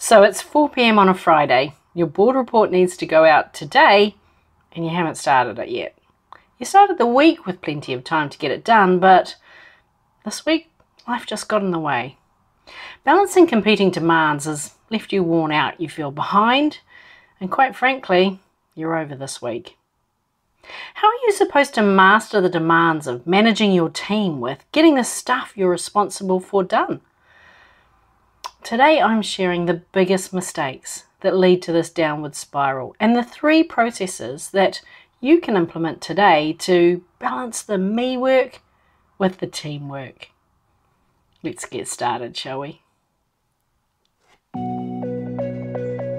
So it's 4 p.m. on a Friday. Your board report needs to go out today and you haven't started it yet. You started the week with plenty of time to get it done, but this week life just got in the way. Balancing competing demands has left you worn out. You feel behind and quite frankly, you're over this week. How are you supposed to master the demands of managing your team with getting the stuff you're responsible for done? Today I'm sharing the biggest mistakes that lead to this downward spiral and the 3 processes that you can implement today to balance the me work with the teamwork. Let's get started, shall we?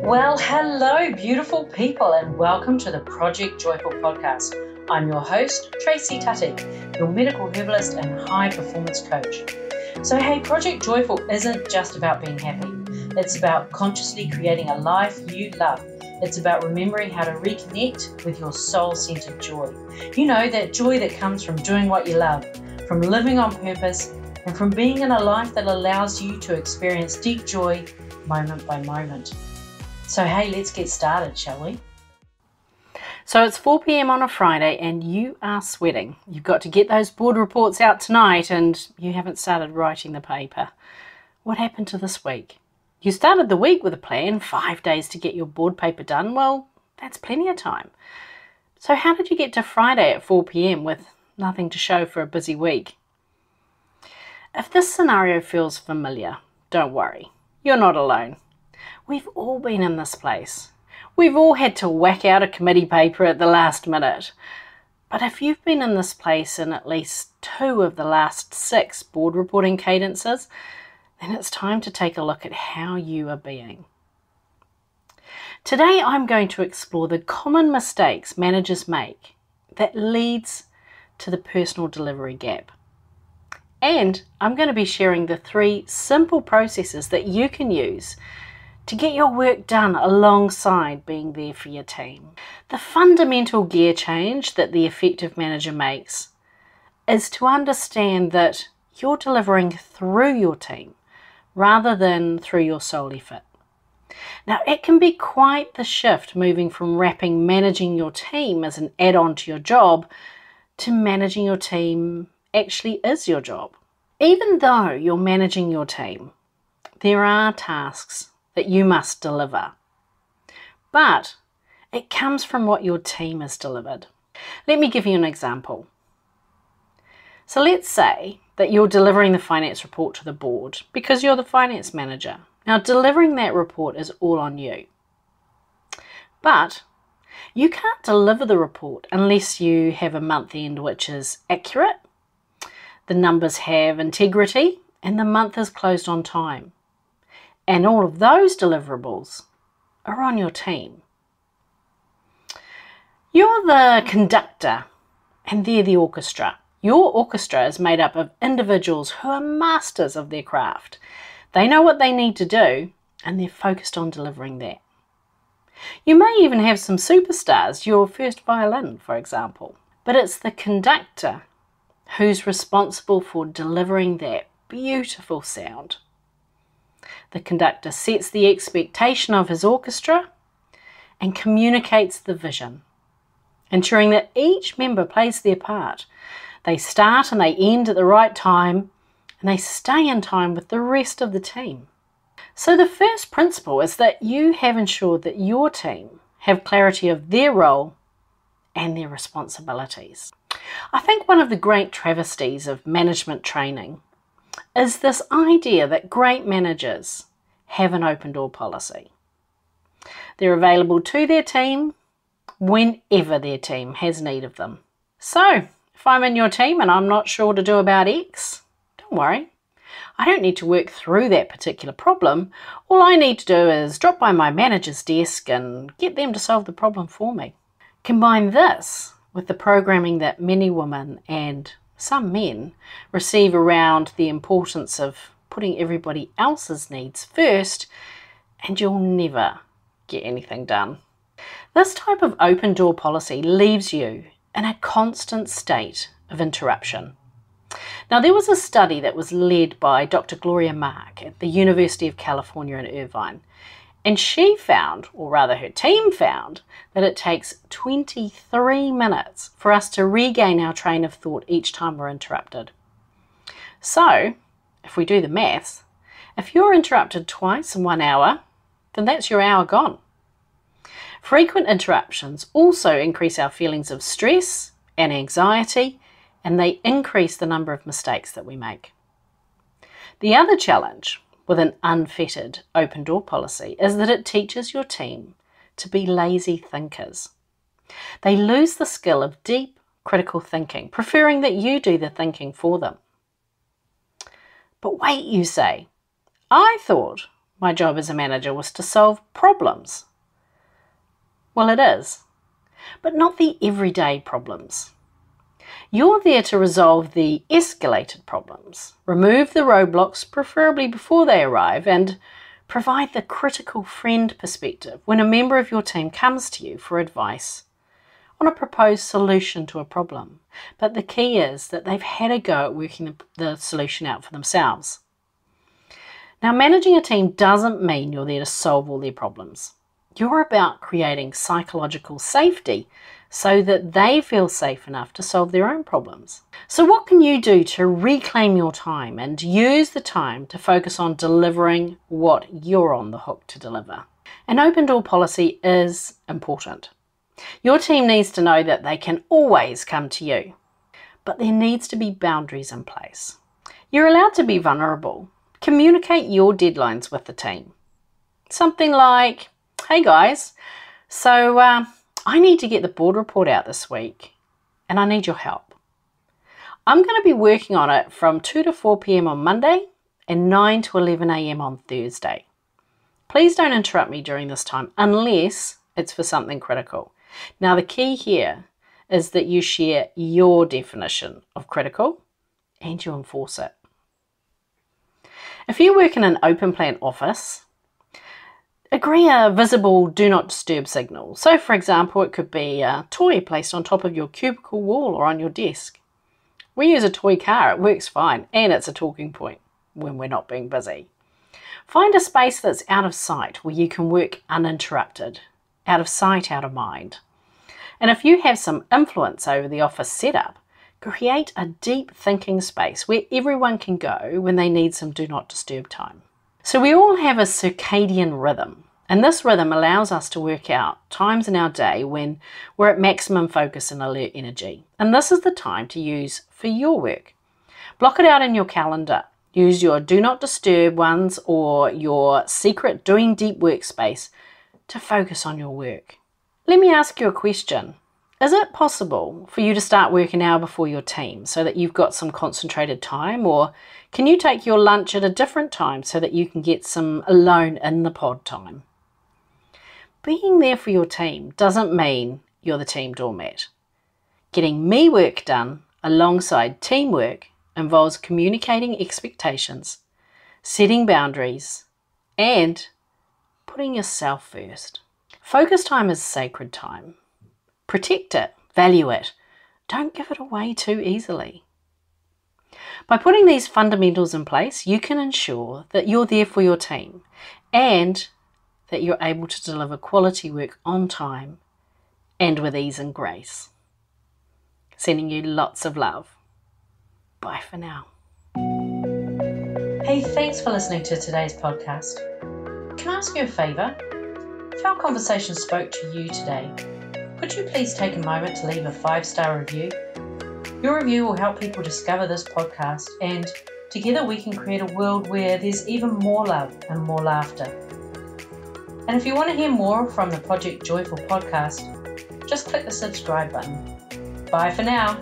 Well, hello, beautiful people, and welcome to the Project Joyful podcast. I'm your host, Tracy Tutty, your medical herbalist and high performance coach. So, hey, Project Joyful isn't just about being happy. It's about consciously creating a life you love. It's about remembering how to reconnect with your soul-centered joy. You know, that joy that comes from doing what you love, from living on purpose, and from being in a life that allows you to experience deep joy moment by moment. So, hey, let's get started, shall we? So it's 4 p.m. on a Friday and you are sweating. You've got to get those board reports out tonight and you haven't started writing the paper. What happened to this week? You started the week with a plan, 5 days to get your board paper done. Well, that's plenty of time. So how did you get to Friday at 4 p.m. with nothing to show for a busy week? If this scenario feels familiar, don't worry. You're not alone. We've all been in this place. We've all had to whack out a committee paper at the last minute. But if you've been in this place in at least 2 of the last 6 board reporting cadences, then it's time to take a look at how you are being. Today I'm going to explore the common mistakes managers make that leads to the personal delivery gap. And I'm going to be sharing the 3 simple processes that you can use to get your work done alongside being there for your team. The fundamental gear change that the effective manager makes is to understand that you're delivering through your team rather than through your sole effort. Now, it can be quite the shift moving from wrapping managing your team as an add-on to your job to managing your team actually is your job. Even though you're managing your team, there are tasks that you must deliver. But it comes from what your team has delivered. Let me give you an example. So let's say that you're delivering the finance report to the board because you're the finance manager. Now, delivering that report is all on you. But you can't deliver the report unless you have a month end which is accurate, the numbers have integrity, and the month is closed on time. And all of those deliverables are on your team. You're the conductor and they're the orchestra. Your orchestra is made up of individuals who are masters of their craft. They know what they need to do and they're focused on delivering that. You may even have some superstars, your first violin, for example. But it's the conductor who's responsible for delivering that beautiful sound. The conductor sets the expectation of his orchestra and communicates the vision, ensuring that each member plays their part. They start and they end at the right time, and they stay in time with the rest of the team. So the first principle is that you have ensured that your team have clarity of their role and their responsibilities. I think one of the great travesties of management training is this idea that great managers have an open door policy. They're available to their team whenever their team has need of them. So, if I'm in your team and I'm not sure what to do about X, don't worry. I don't need to work through that particular problem. All I need to do is drop by my manager's desk and get them to solve the problem for me. Combine this with the programming that many women and some men receive around the importance of putting everybody else's needs first, and you'll never get anything done. This type of open door policy leaves you in a constant state of interruption. Now, there was a study that was led by Dr. Gloria Mark at the University of California in Irvine, and she found, or rather her team found, that it takes 23 minutes for us to regain our train of thought each time we're interrupted. So, if we do the maths, if you're interrupted twice in 1 hour, then that's your hour gone. Frequent interruptions also increase our feelings of stress and anxiety, and they increase the number of mistakes that we make. The other challenge with an unfettered open door policy is that it teaches your team to be lazy thinkers. They lose the skill of deep critical thinking, preferring that you do the thinking for them. But wait, you say, I thought my job as a manager was to solve problems. Well, it is, but not the everyday problems. You're there to resolve the escalated problems, remove the roadblocks, preferably before they arrive, and provide the critical friend perspective when a member of your team comes to you for advice on a proposed solution to a problem. But the key is that they've had a go at working the solution out for themselves. Now, managing a team doesn't mean you're there to solve all their problems. You're about creating psychological safety so that they feel safe enough to solve their own problems. So what can you do to reclaim your time and use the time to focus on delivering what you're on the hook to deliver? An open door policy is important. Your team needs to know that they can always come to you, but there needs to be boundaries in place. You're allowed to be vulnerable. Communicate your deadlines with the team. Something like, hey guys, so I need to get the board report out this week and I need your help. I'm going to be working on it from 2 to 4 p.m. on Monday and 9 to 11 a.m. on Thursday. Please don't interrupt me during this time unless it's for something critical. Now, the key here is that you share your definition of critical and you enforce it. If you work in an open plan office, agree a visible do not disturb signal. So, for example, it could be a toy placed on top of your cubicle wall or on your desk. We use a toy car, it works fine, and it's a talking point when we're not being busy. Find a space that's out of sight where you can work uninterrupted. Out of sight, out of mind. And if you have some influence over the office setup, create a deep thinking space where everyone can go when they need some do not disturb time. So we all have a circadian rhythm, and this rhythm allows us to work out times in our day when we're at maximum focus and alert energy. And this is the time to use for your work. Block it out in your calendar. Use your do not disturb ones or your secret doing deep workspace to focus on your work. Let me ask you a question. Is it possible for you to start work an hour before your team so that you've got some concentrated time, or can you take your lunch at a different time so that you can get some alone in the pod time? Being there for your team doesn't mean you're the team doormat. Getting me work done alongside teamwork involves communicating expectations, setting boundaries, and putting yourself first. Focus time is sacred time. Protect it, value it. Don't give it away too easily. By putting these fundamentals in place, you can ensure that you're there for your team and that you're able to deliver quality work on time and with ease and grace. Sending you lots of love. Bye for now. Hey, thanks for listening to today's podcast. Can I ask you a favour? If our conversation spoke to you today, could you please take a moment to leave a 5-star review? Your review will help people discover this podcast, and together we can create a world where there's even more love and more laughter. And if you want to hear more from the Project Joyful podcast, just click the subscribe button. Bye for now.